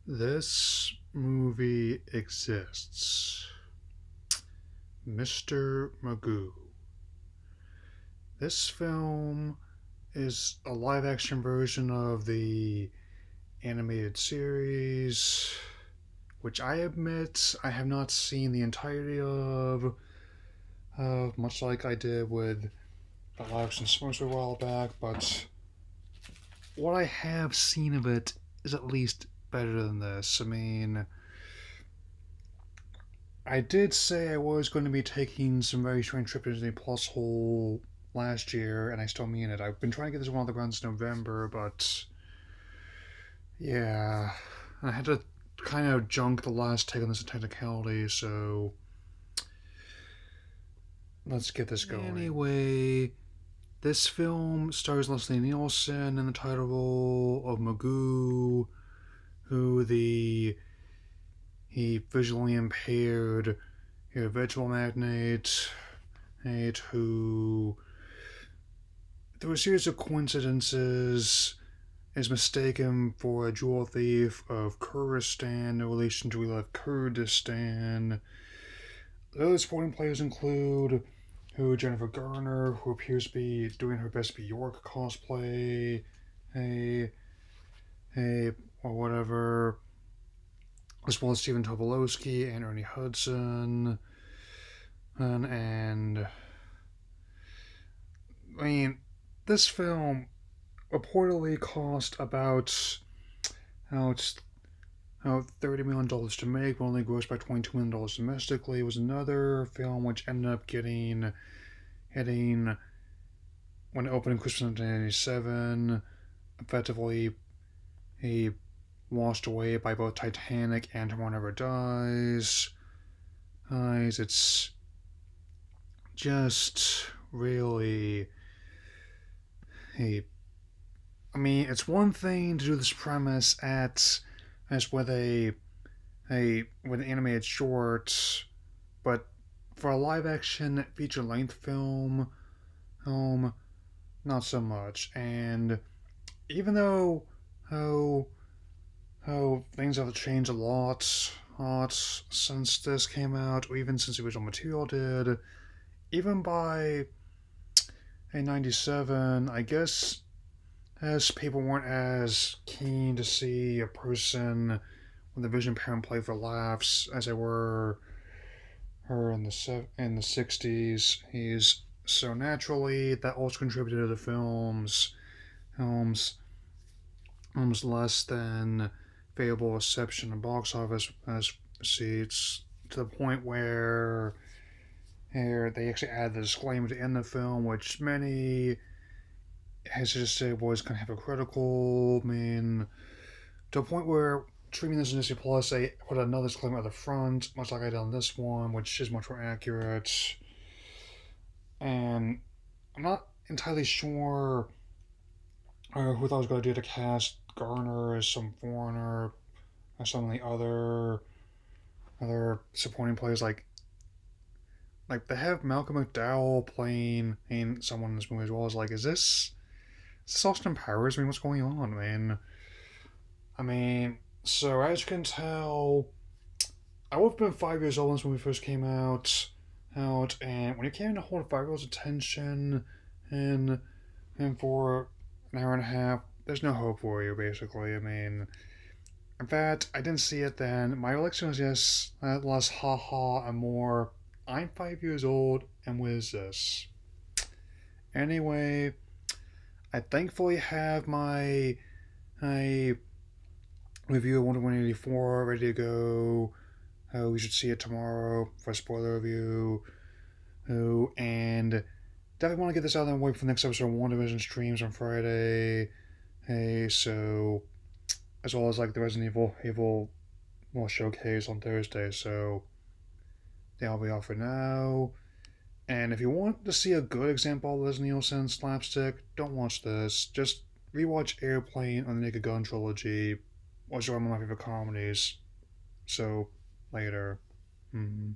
This movie exists. Mr. Magoo. This film is a live action version of the animated series, which I admit I have not seen the entirety of, much like I did with the live action Smurfs a while back, but what I have seen of it is at least better than this. I did say I was going to be taking some very strange trip to Disney Plus hole last year, and I still mean it. I've been trying to get this one on the ground since November, but yeah, I had to kind of junk the last take on this technicality, so let's get this going. Anyway, this film stars Leslie Nielsen in the title role of Magoo, who he visually impaired visual magnate who, through a series of coincidences, is mistaken for a jewel thief of Kurdistan in relation to real life Kurdistan. Those supporting players include Jennifer Garner, who appears to be doing her best Bjork cosplay, hey, or whatever, as well as Stephen Tobolowsky and Ernie Hudson. And I mean, this film reportedly cost about $30 million to make, but only grossed by $22 million domestically. It was another film which ended up hitting when it opened in Christmas 1997, effectively he washed away by both Titanic and Tomorrow Never Dies. It's just really it's one thing to do this premise as with with an animated short, but for a live action feature length film, not so much. And even though things have changed a lot since this came out, or even since the original material did, even by 97, I guess, as people weren't as keen to see a person with a vision impairment play for laughs as they were her in the 60s. So naturally that also contributed to the film's less than favorable reception in box office as receipts, to the point where they actually added the disclaimer to end the film, which many has just said was kind of hypocritical. To a point where treating this as Disney Plus, they put another disclaimer at the front, much like I did on this one, which is much more accurate. And I'm not entirely sure who thought it was a good idea to cast Garner as some foreigner or some of the other supporting players, like they have Malcolm McDowell playing someone in this movie as well. Is this Austin Powers? What's going on, man? So as you can tell, I would have been 5 years old when this movie first came out, and when you can't hold a 5-year-old's attention and for an hour and a half, there's no hope for you, basically. In fact, I didn't see it then. My reaction was just less haha and more, I'm 5 years old, and what is this? Anyway, I thankfully have my review of Wonder Woman 84 ready to go. We should see it tomorrow for a spoiler review. And definitely want to get this out of the way for the next episode of WandaVision streams on Friday. So as well as the Resident Evil showcase on Thursday. So that'll be all for now. And if you want to see a good example of Leslie Nielsen slapstick, don't watch this. Just rewatch Airplane on the Naked Gun trilogy, which are one of my favorite comedies. So, later. Mm-hmm.